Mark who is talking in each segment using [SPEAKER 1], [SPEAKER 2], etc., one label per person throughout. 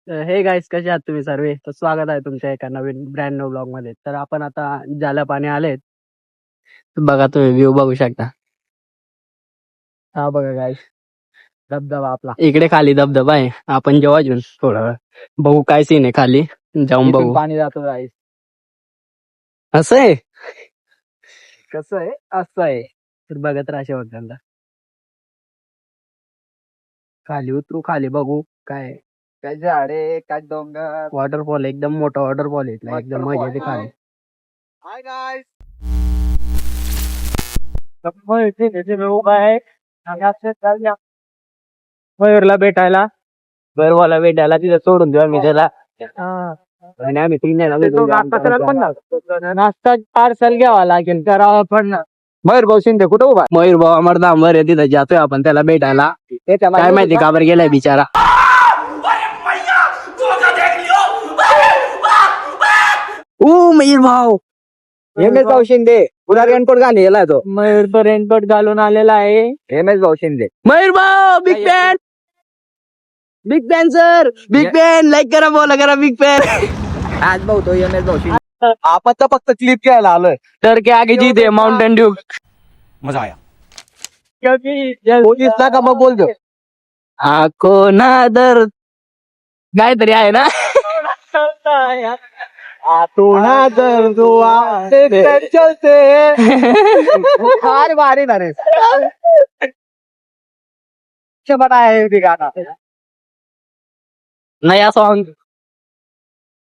[SPEAKER 1] Hey guys, कसे आहात तुम्ही सर्व? तर स्वागत आहे तुमच्या एका नवीन ब्रँड न्यू ब्लॉग मध्ये. तर आपण आता ज्याला पाणी आलेत, बघा तुम्ही व्ह्यू बघू शकता. हा बघा गाईस, धबधबा आपला इकडे खाली धबधबा आहे. आपण जेव्हा घेऊन थोडं बघू काय सीन आहे खाली, जाऊन बघू. पाणी जातो गाईस. असं आहे, कसं आहे, असं आहे. तर बघत राहा होत्यांना. खाली उतरू, खाली बघू काय आहे. काय झाडे, काय डोंगर, वॉटरफॉल, एकदम मोठा वॉटरफॉल आहे इथला, एकदम मजा येते खाली. हाय गाइस, उभा आहे आणि असं चालल्या मयूरला भेटायला, भैरवाला भेटायला. तिथं सोडून देऊ आम्ही त्याला. आणि आम्ही तीन नाश्ता पार्सल घ्यावा लागेल, करावा पण. मयूर भाऊ शिंदे कुठं उभा? मयूर भाऊ अमरधामवर आहे, तिथं जातोय आपण त्याला भेटायला. काय माहिती का बरं गेलाय बिचारा. मयूर भाऊ, एम एस भाऊ शिंदे पुरा रेनकोट घालून गेला तो. मयूर तो रेनकोट घालून आलेला आहे. एम एस भाऊ शिंदे, मयूर भाऊ big fan, big fan sir, big fan. Like करा, बोला करा, बिग फॅन. आज भाऊ तो एम एस भाऊ शिंदे. आपण तर फक्त क्लिप घ्यायला आलोय. तर के आगे जीते माउंटेन ड्यू. मजा आया. पोलीस ना का मग बोल दो. आको ना दर काहीतरी आहे ना. तू ना दर दुआ चलते फार मारे ना रे. बड़ा है गाना, नया सॉन्ग.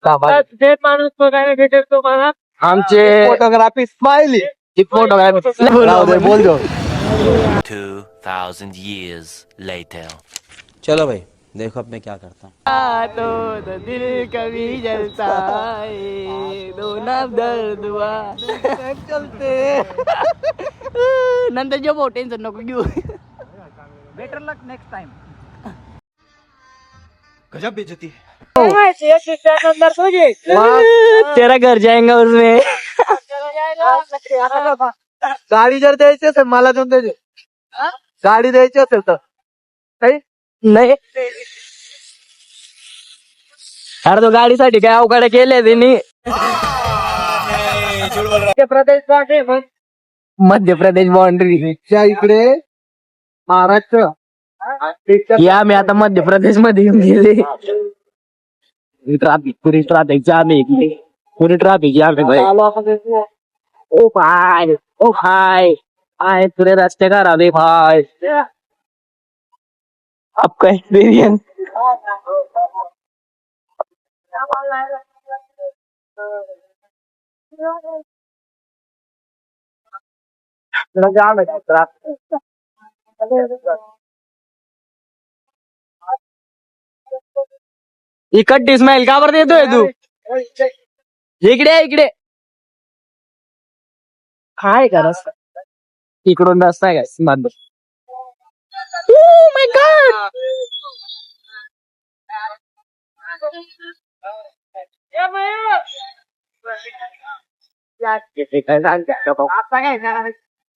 [SPEAKER 1] माणूस बघायला भेटेल तुम्हाला. आमचे फोटोग्राफी स्माइली, फोटोग्राफी बोल दो.
[SPEAKER 2] 2000 years later.
[SPEAKER 3] चलो भाई देखो अब मैं क्या करता हूँ.
[SPEAKER 1] तो दिल कभी जलता है, दो ना दर्द हुआ चलते. नंतर जो भाऊ टेन्शन नको घेऊ. बेटर लक नेक्स्ट टाइम.
[SPEAKER 3] गजब बेइज्जती है.
[SPEAKER 1] तेरा घर जाएगा उसमें.
[SPEAKER 4] गाडी जर द्यायची असेल मला देऊन द्यायची. गाडी द्यायची असेल तर
[SPEAKER 1] नाही. अरे तो गाडीसाठी काय अवघड केले त्यांनी. मध्य प्रदेश बाउंड्री
[SPEAKER 4] इकडे महाराष्ट्र.
[SPEAKER 1] या मी आता मध्य प्रदेश मध्ये येऊन गेले. ट्रॅफिक, पुरी ट्रॅफिक जाम आहे इकडे, पुरी ट्रॅफिक जाम आहे भाई. ओ भाई, ओ भाई, आए पूरे रास्ते खराब है भाई. आपका एक्सपीरियंस. इकडची स्माइल का बरं देतोय तू? इकडे इकडे काय का रस्ता, इकडून रस्ता आहे का? माय गॉड.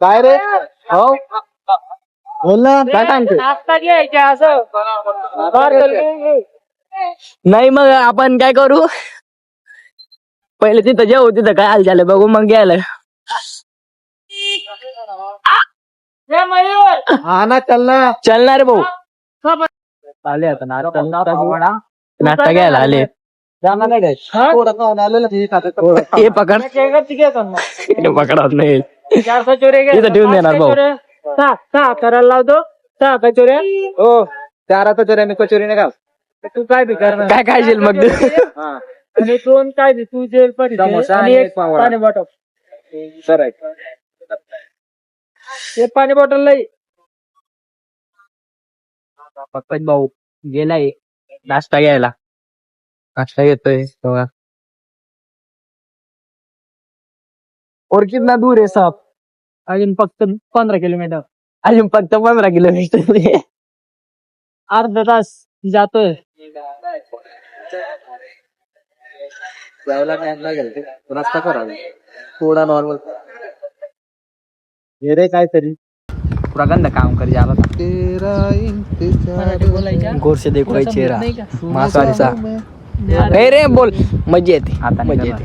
[SPEAKER 4] काय रे हो बोल ना,
[SPEAKER 1] काय सांगतो? नाही मग आपण काय करू, पहिले तिथं जेऊ, तिथं काय हाल झालं बघू, मग घ्यायला.
[SPEAKER 4] हा ना, चल ना.
[SPEAKER 1] चलणार भाऊ. आले आता नाश्ता घ्यायला आले. हे पकड, हे पकडत नाही. तिथं ठेवून देणार भाऊ.
[SPEAKER 4] करायला लावतो. 6 कचोऱ्या. हो, 4 कचोऱ्या मी कचोरीने घाल. तू काय बी करणार,
[SPEAKER 1] काय खायशील मग?
[SPEAKER 4] आणि 2 काय बी तू जेल आणि एक पाणी बॉटल. सर एक पाणी बॉटल नाही.
[SPEAKER 1] पंकज भाऊ गेलाय नाश्ता घ्यायला. नाश्ता घेतोय तेव्हा. और कितना दूर आहे साहब?
[SPEAKER 4] अजून फक्त 15 किलोमीटर.
[SPEAKER 1] अजून फक्त 15 किलोमीटर.
[SPEAKER 4] अर्धा तास जातोय.
[SPEAKER 3] रस्ता करा
[SPEAKER 4] थोडा नॉर्मल हे रे काहीतरी. पूरा गंदा काम कर जा रहा था।
[SPEAKER 1] गोर से देखो ये चेहरा मांसाहारीचा. रे बोल मजा येते
[SPEAKER 4] आता
[SPEAKER 1] मजा येते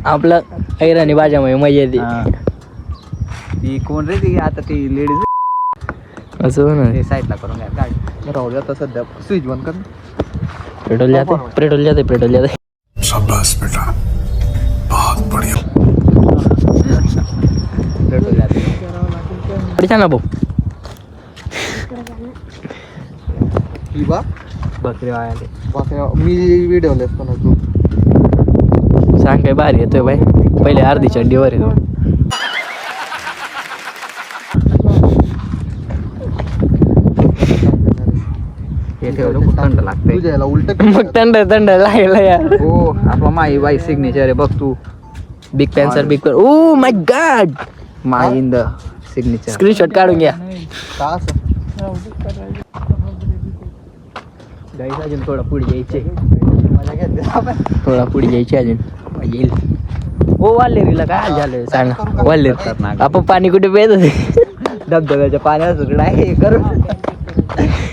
[SPEAKER 1] आपलं ऐराणी भाज्यामध्ये मजा येते.
[SPEAKER 4] ती कोण रे ती आता ती लेडीज
[SPEAKER 1] असं ना
[SPEAKER 4] साईडला करून घ्या गाडी राहू दे आता सध्या स्विच बंद कर.
[SPEAKER 1] पेट्रोल जाते पेट्रोल जाते पेट्रोल जाते.
[SPEAKER 5] शाबाश बेटा बहुत बढ़िया
[SPEAKER 4] पेट्रोल जाते
[SPEAKER 1] अडीचा ना भाऊ
[SPEAKER 4] बकरी वाले
[SPEAKER 6] मी व्हिडिओ लेस पण तू
[SPEAKER 1] सांग काय भारी येतोय बाई पहिले अर्धी चड्डीवर येतो.
[SPEAKER 4] हे ठेवलं खूप थंड लागते.
[SPEAKER 6] तुझ्या याला उलट
[SPEAKER 1] मग थंड थंड लागला यार.
[SPEAKER 4] हो आपला माई बाई सिग्नेचर आहे बघ तू.
[SPEAKER 1] बिग पॅन्सर big pen oh my god
[SPEAKER 4] my in the signature.
[SPEAKER 1] Screenshot काढून घ्या.
[SPEAKER 6] तास
[SPEAKER 1] गाईस अजून थोडा पुढे यायचे
[SPEAKER 6] मजा घेतली आपण.
[SPEAKER 1] थोडा पुढे यायचे अजून येईल. ओ वाल्लेरीला काय हाल झालं सांग वाल्लेर आपण पाणी कुठे पेत होते.
[SPEAKER 4] धबधब्याच्या पाण्यात सुकडा हे करून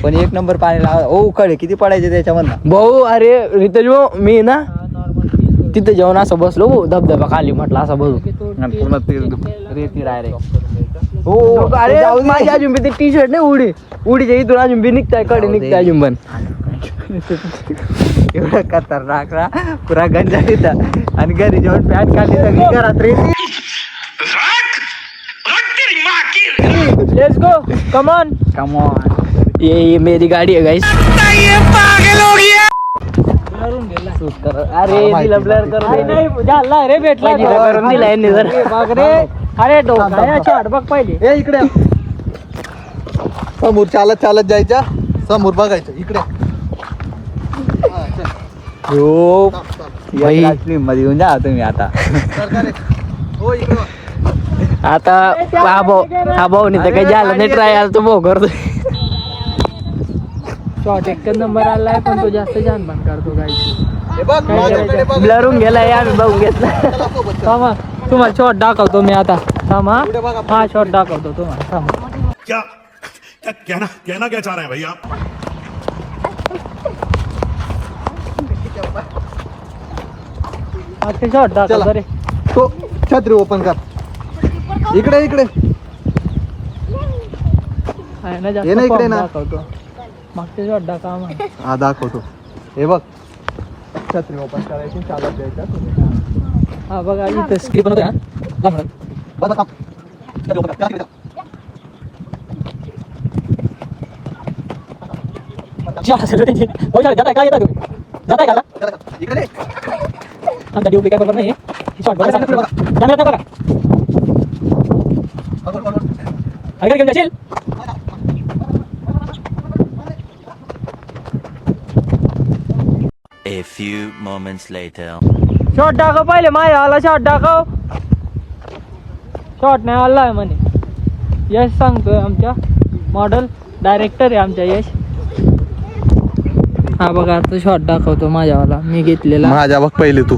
[SPEAKER 4] पण एक नंबर पाणी लावा. ओ खडे किती पडायचे त्याच्यामधनं.
[SPEAKER 1] भाऊ अरे रितेश भाऊ मी ना तिथे जेवण असं बसलो भाऊ धबधबा खाली म्हटलं असं बघू
[SPEAKER 4] आणि पूर्ण रेती राय
[SPEAKER 1] हो अरे माझी अजून बी ते टी शर्ट नाही उडीच्या इथून अजून बी निघताय कडे निघताय अजून पण.
[SPEAKER 4] एवढं खतरनाक ना पुरा गंजा तिथं आणि घरी जेवण पॅट काढली सगळी घरात रेती.
[SPEAKER 1] Let's go come on
[SPEAKER 4] come on.
[SPEAKER 1] ये मेरी गाड़ी है गाइस. अरे दिला ब्लर कर नाही झाला रे भेटला करून दिला यांनी जर बघ रे. अरे डोका शॉट बघ पहिले.
[SPEAKER 6] ए इकडे समोर चालत चालत जायच्या समोर बघायचं इकडे.
[SPEAKER 1] हो भाई
[SPEAKER 4] फिल्म मध्ये येऊन जा तुम्ही आता.
[SPEAKER 6] हो इकडे बघ.
[SPEAKER 1] आता हा भाऊ नाही तर काही झालं नाही ट्राय आला तो भाऊ करतो. शॉट एक नंबर आलाय पण तो जास्त छान पण करतो
[SPEAKER 6] हे बघ माझ्याकडे बघ.
[SPEAKER 1] ब्लरून गेलाय आम्ही बघून घेतला.
[SPEAKER 6] चला सोबत चल.
[SPEAKER 1] थांबा तुम्हाला शॉट दाखवतो मी आता. थांबा
[SPEAKER 6] पुढे बघा.
[SPEAKER 1] हा शॉट दाखवतो तुम्हाला थांबा.
[SPEAKER 5] क्या क्या कहना क्या चाह रहे हैं भैया आप?
[SPEAKER 1] हा ते शॉट दाखवतो
[SPEAKER 6] चला.
[SPEAKER 1] रे.
[SPEAKER 6] तो छत्री ओपन कर. इकडे इकडे
[SPEAKER 1] आहे ना जास्त
[SPEAKER 6] ये ना इकडे
[SPEAKER 1] form
[SPEAKER 6] ना.
[SPEAKER 1] दाखवतो मागचे शॉट दाखवा आम्हाला.
[SPEAKER 6] हा दाखवतो. हे बघ छत्री ओपन करायची चालत जायचं.
[SPEAKER 1] हा बघा इथं स्किप पण होतं हा.
[SPEAKER 6] बघ थांब. छत्री open कर. त्याला इकडे
[SPEAKER 1] जाताय काय येता तुम्ही जाताय का
[SPEAKER 6] जा. इकडे
[SPEAKER 1] आमचा ड्युटी काय बरोबर नाही शॉट बघा कॅमेरा बघा
[SPEAKER 6] बघ, बघ, बघ.
[SPEAKER 1] अगर घेऊन जाशील.
[SPEAKER 2] A few moments later.
[SPEAKER 1] Shot दाखव पहिले माझ्या आला शॉट दाखव. शॉट नाही आलाय म्हणे. यश सांगतोय आमच्या मॉडेल डायरेक्टर आहे आमच्या यश. हा बघा आता शॉट दाखवतो माझ्यावाला मी घेतलेला.
[SPEAKER 6] माझ्या बघ पहिले तू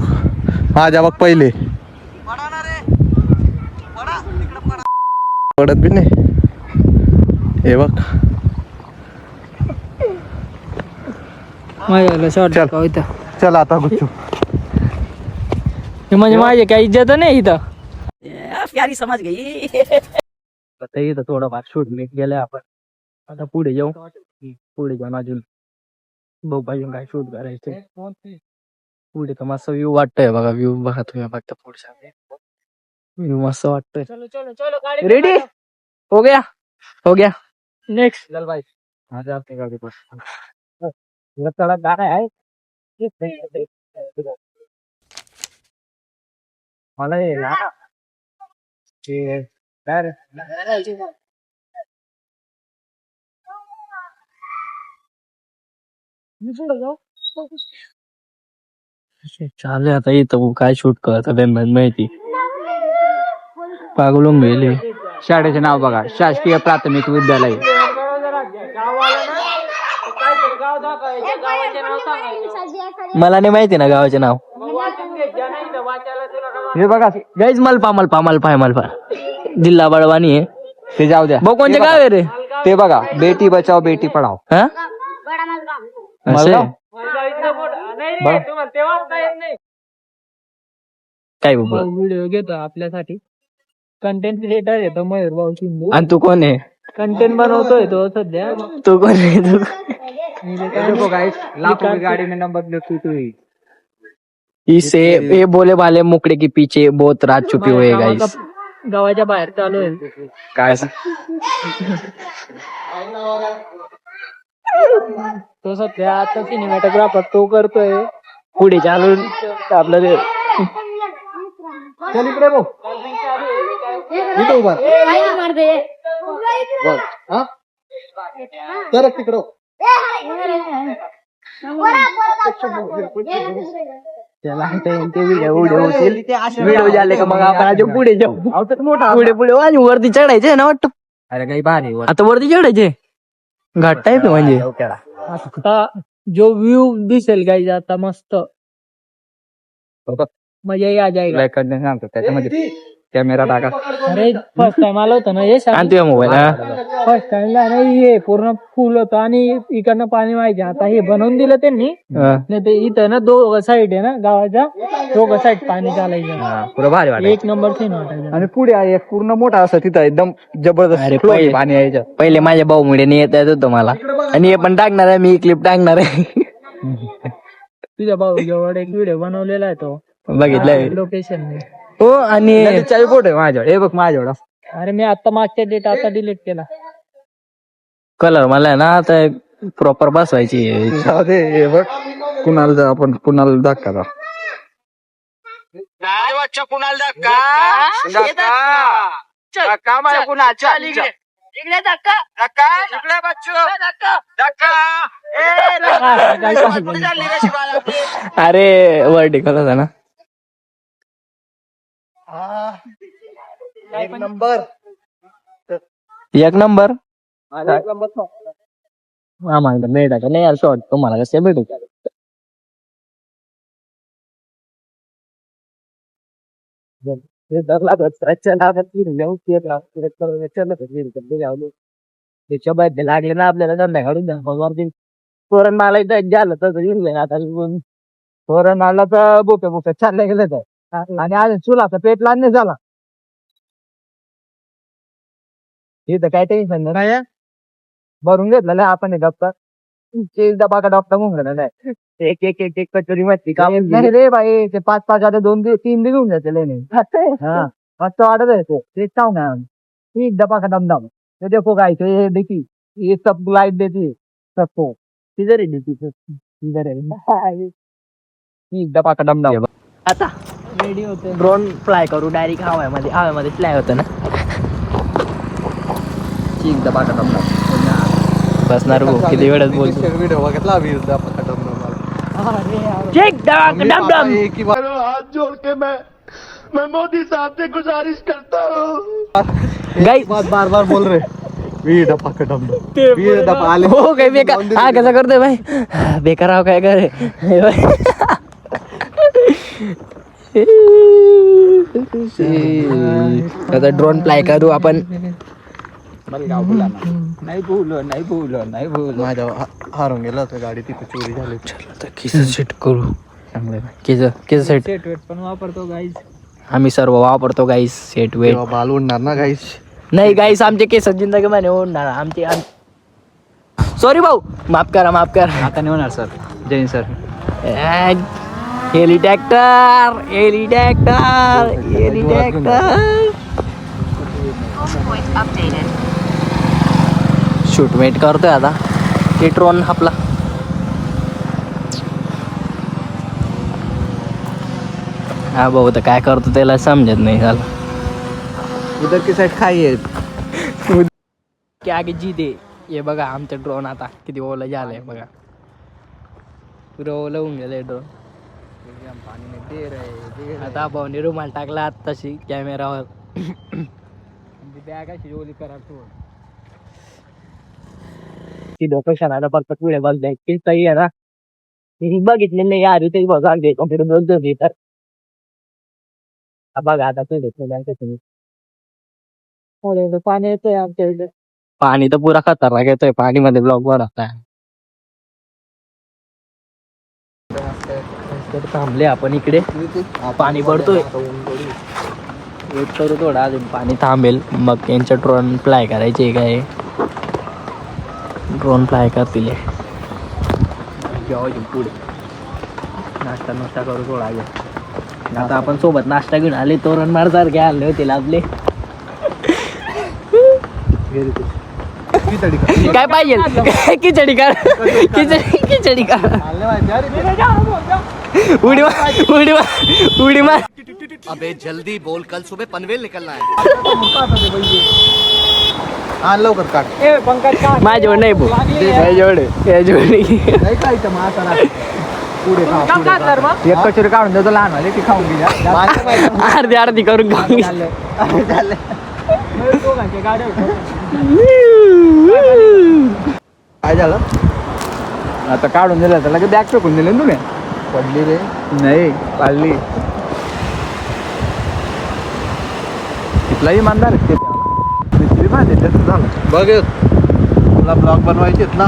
[SPEAKER 6] माझ्या बघ पहिले पडत बी नाही. हे बघ
[SPEAKER 1] माझ्यावाला शॉट दाखव इथं.
[SPEAKER 6] चल आता गुच्चू.
[SPEAKER 1] हे म्हणजे माझे काही इज्जत नाही इथं. प्यारी समज गई. आता इथं थोडंफार शूट मी गेलाय आपण. आता पुढे जाऊ अजून भाऊ पाहिजे काय शूट करायचं. पुढे तर मस्त व्ह्यू वाटतोय बघा. व्ह्यू बघा तुम्ही फक्त पुढच्या व्ह्यू मस्त वाटतोय. रेडी हो गया नेक्स्ट
[SPEAKER 4] चल भाई माझ्या आपली गाडी बस.
[SPEAKER 1] थोड़ा गाना है
[SPEAKER 4] मला हे ना ते काय रे
[SPEAKER 1] चालू आता इथं काय शूट करत त्यांना माहिती. पागलून गेले.
[SPEAKER 4] शाळेचे नाव बघा शासकीय प्राथमिक विद्यालय.
[SPEAKER 1] मला नाही माहिती ना गावाचे नाव.
[SPEAKER 4] हे बघा
[SPEAKER 1] गाईज मलपा जिल्हा बळवानी आहे.
[SPEAKER 4] ते जाऊ द्या.
[SPEAKER 1] भाऊ कोणते गाव आहे रे?
[SPEAKER 4] ते बघा, बेटी बचाओ बेटी पढाओ.
[SPEAKER 1] हा असं आहे? काय बाबा
[SPEAKER 7] व्हिडिओ घेतो आपल्यासाठी. कंटेंट क्रिएटर येतो मयूर भाऊ शिंदे.
[SPEAKER 1] आणि तू कोण आहे?
[SPEAKER 7] कंटेंट बनवतोय तो सध्या.
[SPEAKER 1] तू कोण आहे? तू
[SPEAKER 4] देखो गाइस, लाखों की गाड़ी में नंबर प्लेट टूटी हुई.
[SPEAKER 1] इसे ये बोले वाले मुकड़े के पीछे बहुत रात छुपी हुई है गाइस.
[SPEAKER 7] गावाच्या बाहेर चालू आहे.
[SPEAKER 1] काय
[SPEAKER 7] तो सध्या आता सिनेमॅटोग्राफर तो करतोय.
[SPEAKER 1] पुढे चालून आपलं ते
[SPEAKER 6] चल इकडे भाऊ. इथं उभा राहा. बघ, हा? सरक तिकडं.
[SPEAKER 1] त्याला व्हिडिओ झाले का मग आपण अजून पुढे जाऊ. पुढे पुढे आणि वरती चढायचे ना वाटतं.
[SPEAKER 4] अरे काही भारी.
[SPEAKER 1] आता वरती चढायचे घाट टाईप म्हणजे.
[SPEAKER 7] आता जो व्ह्यू दिसेल गाईज आता मस्त मजा आ जाएगा.
[SPEAKER 4] लाईक करणे सांगतो त्याच्यामध्ये कॅमेरा टाका.
[SPEAKER 7] अरे फर्स्ट टाइम आलं होतं ना हे
[SPEAKER 1] आणि तुझ्या मोबाईल
[SPEAKER 7] फर्स्ट टाइमला नाही हे पूर्ण फुल होतं आणि इकडनं पाणी व्हायचे. आता हे बनवून दिलं त्यांनी. नाही ते इथं ना दोघं साईड आहे ना गावाच्या, दोघं साईड पाणी चालायचं.
[SPEAKER 4] पुरं भारी वाटत.
[SPEAKER 7] एक नंबर सीन वाटायचा.
[SPEAKER 4] आणि पुढे आहे एक पूर्ण मोठा असं तिथं एकदम
[SPEAKER 1] अरे
[SPEAKER 4] जबरदस्त flow आहे पाणी यायचं.
[SPEAKER 1] पहिले माझ्या भाऊ मुळे येत होतं मला. आणि हे पण टाकणार आहे, मी क्लिप टाकणार आहे.
[SPEAKER 7] तुझ्या भाऊ जवळ एक व्हिडिओ बनवलेला आहे तो
[SPEAKER 1] बघितलंय
[SPEAKER 7] लोकेशन.
[SPEAKER 1] हो. आणि
[SPEAKER 4] चावी बोट आहे माझ्याजवळ. हे बघ माझ्याजवळ.
[SPEAKER 7] अरे मी आता मागच्या डेट आता डिलीट केला.
[SPEAKER 1] कलर मला आहे ना आता प्रॉपर बसवायची.
[SPEAKER 6] जाऊ दे, हे बघ. कुणाला आपण कुणाला धक्का दाव.
[SPEAKER 1] अरे वर्टिकल होता ना.
[SPEAKER 6] एक नंबर.
[SPEAKER 1] एक नंबर आम्हाला भेटायचं नाही यार. शॉर्ट तुम्हाला कसं भेटू. त्याच्या बद्दल लागले ना आपल्याला संध्याकाळून पोरण मला झालं तर आता
[SPEAKER 4] तोरण आला तर बोके बोके चालले गेले तर. आणि आज चुलाचा पेट लागणे झाला. इथं काय टेन्शन नाही. भरून घेतलेलं आपण हे डॉक्टर डबा का डॉक्टर म्हणून नाही. एक एक एक एक कचोरी मच्छी काम नाही रे भाई. ते 5-5 आता 2-3 घेऊन जाते लेणे. हा मस्त वाटत आहे ते चाव ना. एक डबा का दमदम. ते देखो काय ते देखी ये सब लाइट देती सबको. किधर है देखी किधर है. एक डबा का दमदम.
[SPEAKER 1] आता
[SPEAKER 7] रेडी होते.
[SPEAKER 1] ड्रोन फ्लाय करू डायरेक्ट हव्यामध्ये फ्लाय होतं ना.
[SPEAKER 4] एक डबा का दमदम.
[SPEAKER 1] बसणार भाऊ किती वेळात बोलतो.
[SPEAKER 6] व्हिडिओ बघितला आम्ही
[SPEAKER 5] एक ही बार हाथ जोड़ के मैं मोदी साहब से गुजारिश करता हूँ.
[SPEAKER 1] गाईस
[SPEAKER 6] बार बार बोल रहे. वीड पकडम. वीड आले.
[SPEAKER 1] हो काय बेकार. हा कसा करतोय भाई. बेकार आहो काय करे. आता ड्रोन फ्लाय करू आपण.
[SPEAKER 4] नाही बोल.
[SPEAKER 6] माझ्या हारून गेला होता गाडी तिथे चोरी झाली.
[SPEAKER 1] किस सेट करू चांगलं. किस सेट
[SPEAKER 7] सेट वेट पण वापरतो गाईज.
[SPEAKER 1] आम्ही सर्व वापरतो गाईस सेट वेट.
[SPEAKER 6] तेव्हा बाल उडणार ना गाईस.
[SPEAKER 1] नाही गाईस आमचे केस जिंदगी मध्ये ओढणार आमचे. सॉरी भाऊ माफ करा.
[SPEAKER 4] आता नाही होणार सर. जैन सर.
[SPEAKER 1] हेलिटॅक्टर. शूट वेट करतोय आता. ते ड्रोन आपला हा भाऊ तर काय करतो त्याला समजत नाही झालं.
[SPEAKER 4] उधर की साइड खाई
[SPEAKER 1] क्या आगे जी दे. हे बघा आमचं ड्रोन आता किती ओलं झालंय बघा. पुरं ओलं होऊन गेलंय ड्रोन. आता भाऊने रुमाल टाकला तशी कॅमेरावर.
[SPEAKER 7] बॅग अशी ओली करा तू.
[SPEAKER 1] ती डोकं क्षणाला फक्त पुढे बघ की सही आहे ना. बघितले नाही यार ते बघा कॉम्प्युटर बोलतो मी तर. बघा आता तू
[SPEAKER 7] पाणी येतंय आमच्या इथे.
[SPEAKER 1] पाणी तर पुरा खतरनाक येतोय, पाणी मध्ये ब्लॉक बनवताय. तर थांबले आपण इकडे, पाणी पडतोय. वेट करू थोडा, अजून पाणी थांबेल मग त्यांचं ड्रोन फ्लाय करायचे काय. ड्रोन फ्लाय करतील पुढे. नाश्ता करू थोडा. आता आपण सोबत नाश्ता घेऊन आले, तोरण मारसारखे आणले होते आपले. काय पाहिजे? खिचडी का? खिचडी का? उडी मार, उडी मार, उडी मार.
[SPEAKER 5] अबे जल्दी बोल, कल सुबह पनवेल निकलना है.
[SPEAKER 6] हा लवकर काढ.
[SPEAKER 7] पंकज का
[SPEAKER 1] माझ्यावर नाही भाऊ, याच्यावर
[SPEAKER 6] नाही खायचं मग आता रात्री. पुढे खा, पुढे खा. एक कचोरी काढून देतो लहान वाले, ती खाऊन घ्या.
[SPEAKER 1] अर्धी अर्धी करून खाऊन घे.
[SPEAKER 6] काय झालं आता? काढून दिलं तर लगेच बॅग फेकून दिले तुम्ही. पडली रे? नाही पाडली. तिथला इमानदार आहे ते. झालं बघ. तुला ब्लॉग बनवायचेत ना?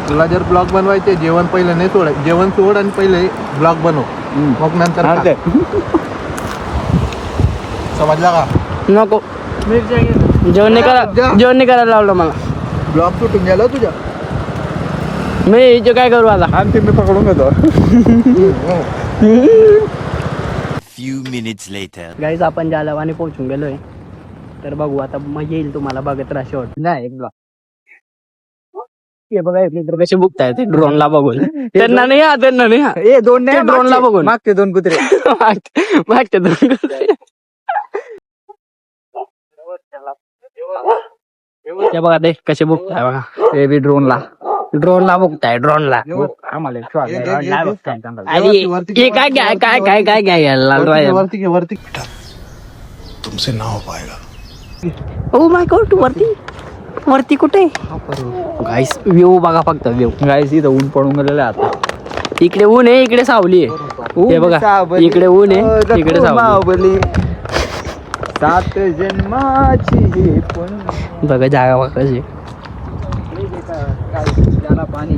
[SPEAKER 6] तुला जर ब्लॉग बनवायचे, जेवण पहिलं नाही सोडायचं. जेवण सोड आणि पहिले ब्लॉग बनव, मग नंतर खा. समजला का?
[SPEAKER 1] नको, जेवण नाही करायला लावलं मला.
[SPEAKER 6] ब्लॉग सुटून गेला तुझ्या.
[SPEAKER 1] मी इथे काय करू आता?
[SPEAKER 6] आणि मी पकडून घेतो.
[SPEAKER 2] Few minutes later.
[SPEAKER 1] गाईज आपण जालवाने पोहोचून गेलोय. तर बघू आता, मग येईल तुम्हाला बघत राहा शेवट. नाही एक ब्लॉग हे बघा, कसे बुकताय ते ड्रोनला बघून. त्यांना नाही हा, त्यांना नाही हा.
[SPEAKER 6] ए दोन नाही,
[SPEAKER 1] ड्रोनला बघून.
[SPEAKER 6] मागते दोन कुत्रे.
[SPEAKER 1] मागच्या दोन. हे बघा ते कसे बुकताय बघा. ते बी ड्रोनला बुकताय, ड्रोनला. आम्हाला काय
[SPEAKER 6] वरती वरती. तुमसे ना हो पाएगा.
[SPEAKER 1] ओ माय गॉड, वरती कुठे? गाईस व्ह्यू बघा फक्त, व्ह्यू. गाईस इथं ऊन पडून गेलेलं आहे आता. इकडे ऊन आहे, इकडे सावली आहे. हे बघा, इकडे ऊन आहे, इकडे सावली.
[SPEAKER 6] सात जन्माची
[SPEAKER 1] बघा जागा बघा कशी.
[SPEAKER 6] पाणी.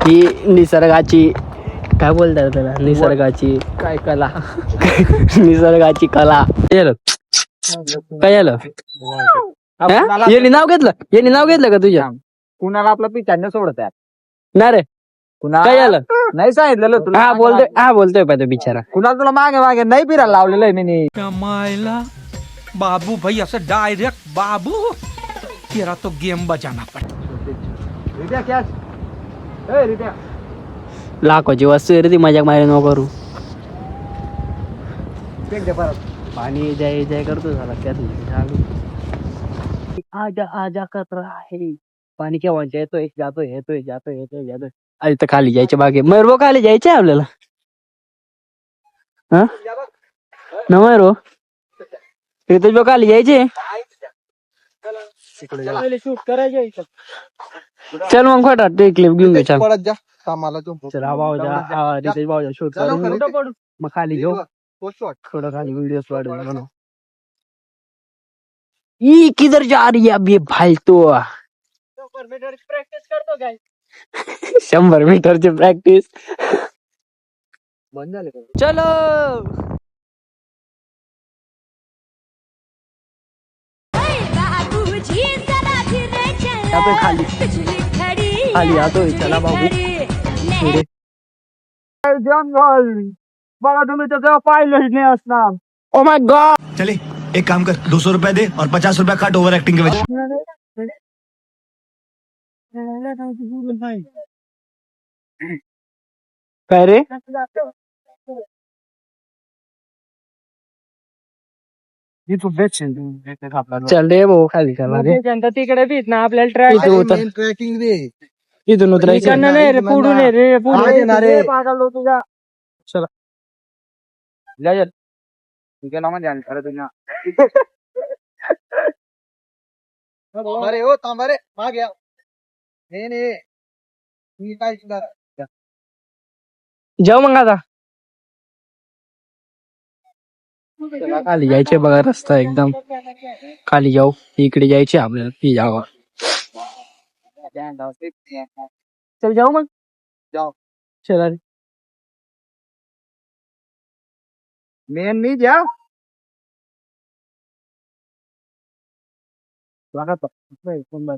[SPEAKER 1] ही निसर्गाची, काय बोलतात त्याला, निसर्गाची
[SPEAKER 6] काय कला.
[SPEAKER 1] निसर्गाची कला. काय झालं? यांनी नाव घेतलं का तुझ्या?
[SPEAKER 6] कुणाला आपला पिचाने सोडत आहे
[SPEAKER 1] ना रे?
[SPEAKER 6] कुणा
[SPEAKER 1] काय झालं?
[SPEAKER 6] नाही सांगितलेलं तुला.
[SPEAKER 1] बोलतोय पाहिजे बिचारा.
[SPEAKER 6] कुणाला तुला मागे मागे नाही फिरायला लावलेलं आहे मी.
[SPEAKER 8] मायला बाबू भाई असं डायरेक्ट बाबू तेरा तो गेम बजाना पड़ा.
[SPEAKER 1] लाखोची वस्तू आहे रे ती, मजाक मारे नको करू. पाणी जय जय करतो झाला त्यात. आजा आजा कचरा आहे. पाणी केव्हाच्या येतोय जातोय. अरे तर खाली जायचे बागे. मयूर खाली जायचे आपल्याला. हा न मयूर रितेश खाली जायचे.
[SPEAKER 7] शूट करायचे.
[SPEAKER 1] चल मग खोटा ते क्लिप घेऊन घे. चल
[SPEAKER 6] पडत जा कामाला.
[SPEAKER 1] चला भाऊजा, रितेश भाऊजा शूट करून मग खाली घेऊ. थोडं खाली व्हिडिओ बनव. ई किधर जा रही है अब ये फालतू? 100 मीटरची प्रॅक्टिस.
[SPEAKER 6] बंद झाले.
[SPEAKER 1] चलो खाली खाली आतोय. चला बाबू.
[SPEAKER 6] जंगल बघा, तुम्ही तर पाहिलंच नाही असणार.
[SPEAKER 1] ओ माय गॉड.
[SPEAKER 9] चले एक काम कर, 200 रुपए दे और 50 रुपया काट ओवर एक्टिंग के वजह.
[SPEAKER 1] काय रे? चल रे भाऊ, खाली चला रे.
[SPEAKER 7] तिकडे बीच ना आपल्याला ट्रॅक
[SPEAKER 6] ट्रॅकिंग दे.
[SPEAKER 1] इथून उतरायचं
[SPEAKER 7] नाही रे, पुढून आहे रे, पुढून
[SPEAKER 6] रे.
[SPEAKER 7] तुझ्या.
[SPEAKER 6] अरे हो थांबा रे, मागे या. नाही मी काय
[SPEAKER 1] जाऊ मग आता. चला, खाली जायचे बघा, रस्ता एकदम खाली जाऊ. इकडे जायचे आपल्याला ती जावा. चल जाऊ मग,
[SPEAKER 4] जाओ.
[SPEAKER 1] चला.
[SPEAKER 4] मेन नहीं जा बघा तो.
[SPEAKER 1] कुठला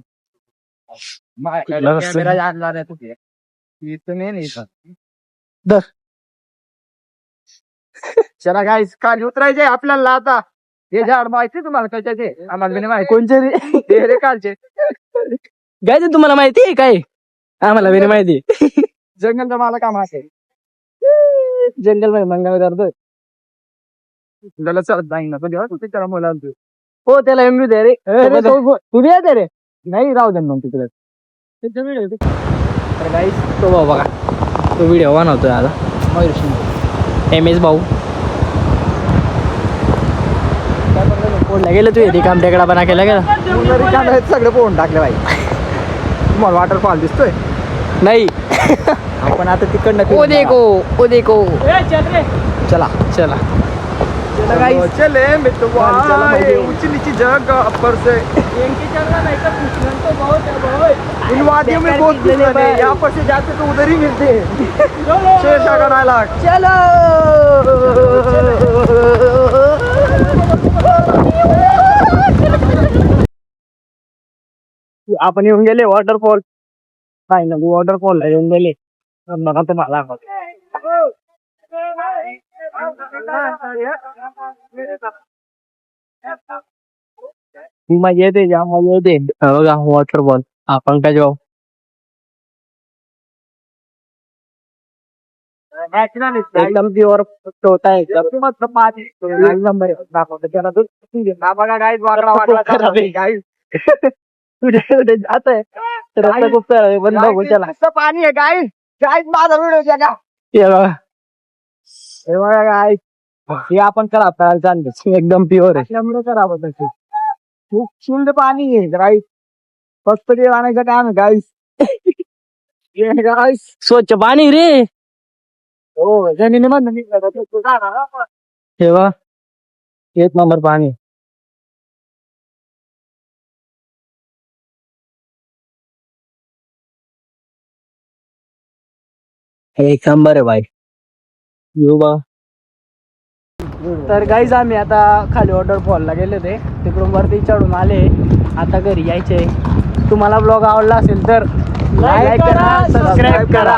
[SPEAKER 1] रस्ता?
[SPEAKER 4] कॅमेरा आणला नाही तुझे इथं मेन इथं.
[SPEAKER 1] धर.
[SPEAKER 4] चला गाईस, खाली उतरायचे आपल्याला आता. हे झाड माहिती तुम्हाला कशाचे? आम्हाला बी नाही माहिती.
[SPEAKER 1] कोणचे रे?
[SPEAKER 4] ते रे कालचे
[SPEAKER 1] काय ते तुम्हाला माहिती आहे काय? आम्हाला बी नाही माहिती.
[SPEAKER 4] जंगलचा मला काम असेल.
[SPEAKER 1] जंगल मध्ये मंगळ करतोय.
[SPEAKER 4] त्याला चढत जाईन ना तुझ्या त्याला मला
[SPEAKER 1] हो, त्याला एमबी दे रे.
[SPEAKER 4] तू बी येते रे. नाही राहू दे मग तिकडे.
[SPEAKER 1] तर गाईस, तो भाऊ बघा, तो व्हिडिओ बनवतोय आता. मयूर शिंदे, MS भाऊ. फोडला गेलं तू रिकाम टेकडा बना केला गेला.
[SPEAKER 4] सगळे पोहून टाकले बाई. तुम्हाला वॉटरफॉल दिसतोय?
[SPEAKER 1] नाही.
[SPEAKER 4] आपण आता तिकडनं
[SPEAKER 1] ओ देखो.
[SPEAKER 4] चला
[SPEAKER 1] चला.
[SPEAKER 4] चले ऊंची नीची जगह ऊपर से इन वादियों में बहुत कुछ है. यहाँ पर से जाते तो उधर ही मिलते हैं. शेरशाह का डायलॉग.
[SPEAKER 1] चलो. आपण येऊन गेले वॉटरफॉल. काय ना, वॉटरफॉल ला येऊन गेले बघा तुम्हाला. मजा येते, जाम मजा येते. बघा वॉटरफॉल. आपण काय जाऊ. एकदम प्युअर होता है. एकदम पाणी दाखवतो त्याला.
[SPEAKER 4] बघा गाईज वाकडा वाकडा गाईज
[SPEAKER 1] कुठे कुठे जात आहे. रस्ता खूप खराब आहे, पण बघू त्याला.
[SPEAKER 4] पाणी आहे गाईज. गाईज माझा व्हिडिओ जगा.
[SPEAKER 1] हे बघा,
[SPEAKER 4] हे बघा गाईज, हे आपण खराब करायला चाललो.
[SPEAKER 1] एकदम प्युअर आहे.
[SPEAKER 4] त्यामुळे खराब होत असेल. खूप शुद्ध पाणी आहे गाईज. फक्त ते आणायचं काम आहे गाईज. गाईज
[SPEAKER 1] स्वच्छ पाणी रे.
[SPEAKER 4] हो जमिनी मधून निघलं.
[SPEAKER 1] हे बघा, एक नंबर पाणी. एक नंबर आहे भाई. येऊ बा. तर गाईज, आम्ही आता खाली वॉटरफॉलला गेले होते, तिकडून वरती चढून आले. आता घरी यायचे. तुम्हाला ब्लॉग आवडला असेल तर लाईक करा, सबस्क्राईब करा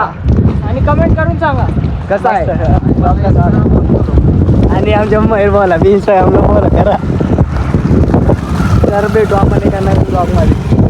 [SPEAKER 7] आणि कमेंट करून सांगा
[SPEAKER 4] कसा आहे.
[SPEAKER 1] आणि आमच्या मयूर भाऊला बी इंस्टाग्रामला फॉलो करा. तर भेटू आपण एका नवीन ब्लॉग मध्ये.